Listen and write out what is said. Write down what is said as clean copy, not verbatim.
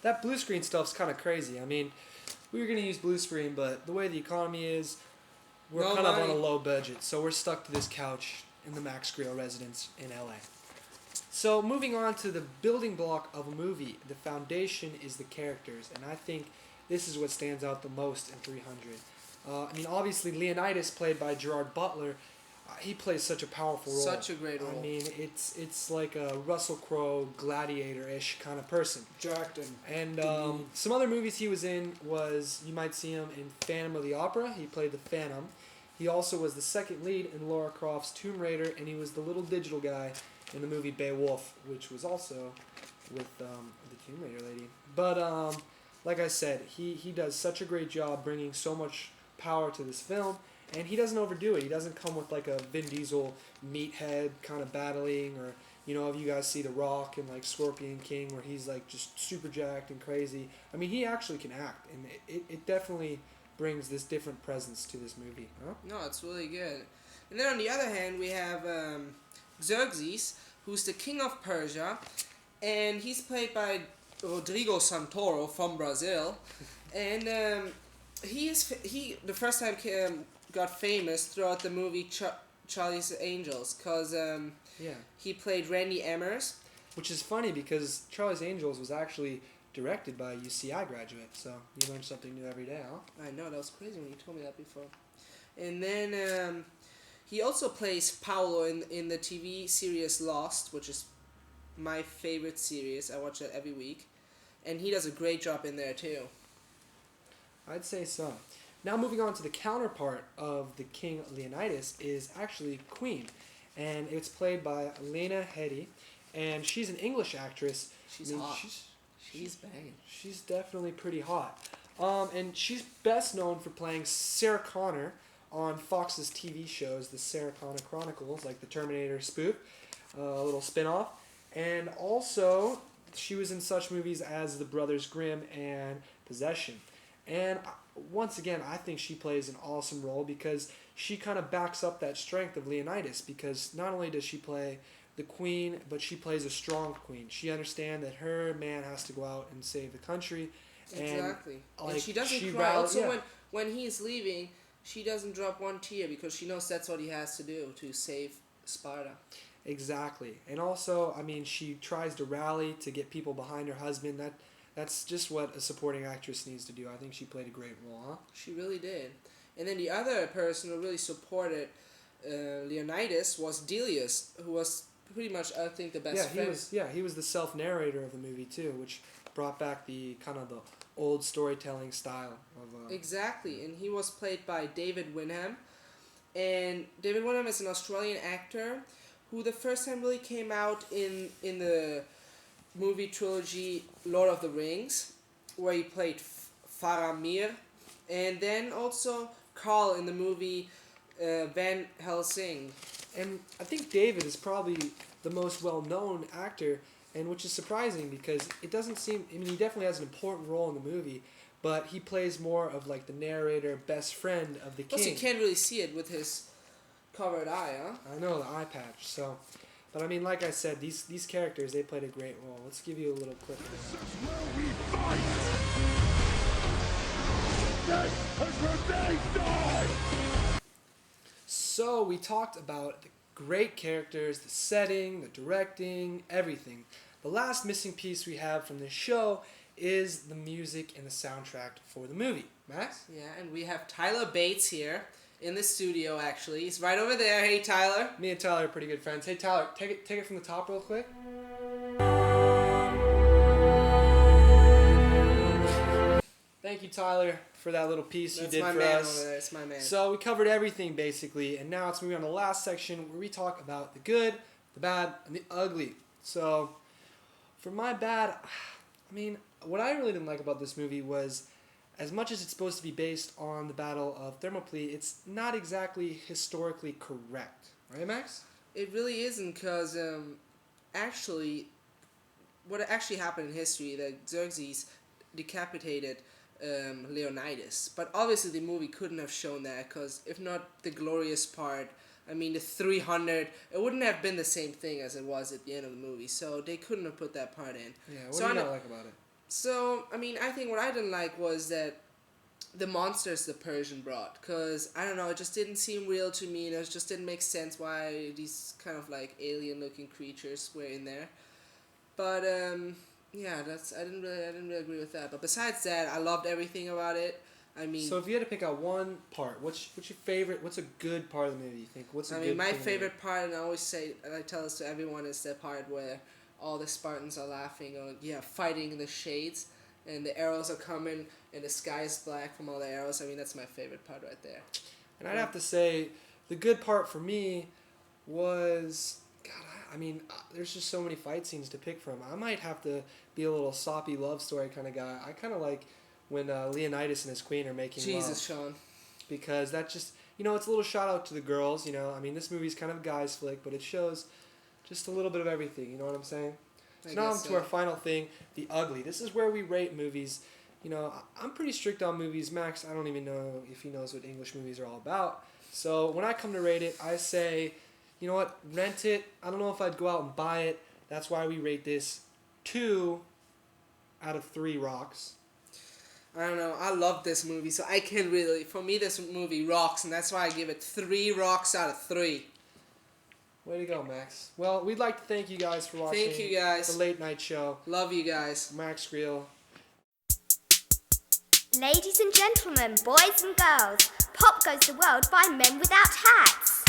that blue screen stuff's kind of crazy. I mean, we were gonna use blue screen, but the way the economy is, we're No kind of on money. a low budget, so we're stuck to this couch in the Max Grill residence in LA. So moving on to the building block of a movie, the foundation is the characters, and I think this is what stands out the most in 300. I mean, obviously Leonidas, played by Gerard Butler, he plays such a powerful role. Such a great role. I mean, it's like a Russell Crowe gladiator-ish kind of person. Jacked And some other movies he was in was, you might see him in Phantom of the Opera. He played the Phantom. He also was the second lead in Laura Croft's Tomb Raider, and he was the little digital guy in the movie Beowulf, which was also with the Tomb Raider lady. But like I said, he does such a great job bringing so much power to this film, and he doesn't overdo it. He doesn't come with like a Vin Diesel meathead kind of battling, or if you guys see The Rock and like Scorpion King, where he's like just super jacked and crazy. I mean, he actually can act, and it definitely brings this different presence to this movie. Huh? No, it's really good. And then on the other hand, we have Xerxes, who's the king of Persia, and he's played by Rodrigo Santoro from Brazil, and he the first time got famous throughout the movie Charlie's Angels, because he played Randy Emmers. Which is funny because Charlie's Angels was actually directed by a UCI graduate, so you learn something new every day, huh? I know, that was crazy when you told me that before. And then he also plays Paolo in the TV series Lost, which is my favorite series. I watch that every week. And he does a great job in there too. I'd say so. Now moving on to the counterpart of the King Leonidas is actually Queen. And it's played by Lena Headey. And she's an English actress. She's hot. She's banging. She's definitely pretty hot. And she's best known for playing Sarah Connor on Fox's TV shows, the Sarah Connor Chronicles, like the Terminator spoof, a little spin-off. And also, she was in such movies as The Brothers Grimm and Possession. And once again, I think she plays an awesome role because she kind of backs up that strength of Leonidas, because not only does she play the queen, but she plays a strong queen. She understands that her man has to go out and save the country. Exactly. And, and she doesn't cry. Also, when he's leaving, she doesn't drop one tear because she knows that's what he has to do to save Sparta. Exactly. And also, I mean, she tries to rally to get people behind her husband. That's just what a supporting actress needs to do. I think she played a great role, huh? She really did. And then the other person who really supported Leonidas was Delius, who was pretty much, I think, the best friend. He was the self-narrator of the movie too, which brought back the kind of the old storytelling style of Exactly. And he was played by David Winham. And David Winham is an Australian actor who the first time really came out in the movie trilogy Lord of the Rings, where he played Faramir, and then also Carl in the movie Van Helsing. And I think David is probably the most well-known actor, and which is surprising because it doesn't seem... I mean, he definitely has an important role in the movie, but he plays more of like the narrator, best friend of the king. Plus, you can't really see it with his covered eye, huh? I know, the eye patch, so... But I mean, like I said, these characters, they played a great role. Let's give you a little clip. This is where we fight! This is where they die! So we talked about the great characters, the setting, the directing, everything. The last missing piece we have from this show is the music and the soundtrack for the movie. Max? Yeah, and we have Tyler Bates here in the studio, actually. He's right over there. Hey, Tyler. Me and Tyler are pretty good friends. Hey, Tyler, take it from the top real quick. Thank you, Tyler, for that little piece you did for us. That's my man over there. It's my man. So we covered everything, basically, and now it's moving on to the last section where we talk about the good, the bad, and the ugly. So, for my bad, I mean, what I really didn't like about this movie was, as much as it's supposed to be based on the Battle of Thermopylae, it's not exactly historically correct. Right, Max? It really isn't, because actually, what actually happened in history, that Xerxes decapitated Leonidas. But obviously the movie couldn't have shown that, because if not the glorious part, I mean the 300, it wouldn't have been the same thing as it was at the end of the movie. So they couldn't have put that part in. Yeah, what do you not like about it? So, I mean, I think what I didn't like was that the monsters the Persian brought, because I don't know, it just didn't seem real to me, and it just didn't make sense why these kind of like alien looking creatures were in there. But yeah, I didn't really agree with that. But besides that, I loved everything about it. I mean, So if you had to pick out one part, what's your favorite? What's a good part of the movie? You think? What's a I good? mean, my thing in the movie? favorite part, and I always say, and I tell this to everyone, is the part where all the Spartans are laughing, or fighting in the shades, and the arrows are coming, and the sky is black from all the arrows. I mean, that's my favorite part right there. And I'd have to say, the good part for me was, God, I mean, there's just so many fight scenes to pick from. I might have to be a little soppy love story kind of guy. I kind of like when Leonidas and his queen are making Jesus, love. Sean. Because that just, it's a little shout out to the girls, I mean, this movie's kind of a guy's flick, but it shows just a little bit of everything, you know what I'm saying? So now on to our final thing, the ugly. This is where we rate movies. I'm pretty strict on movies. Max, I don't even know if he knows what English movies are all about. So when I come to rate it, I say, you know what, rent it. I don't know if I'd go out and buy it. That's why we rate this 2 out of 3 rocks. I don't know. I love this movie, so I can really. For me, this movie rocks, and that's why I give it 3 rocks out of 3. Way to go, Max. Well, we'd like to thank you guys for watching. Thank you guys. The late night show. Love you guys. Max Greel. Ladies and gentlemen, boys and girls, pop goes the world by men without hats.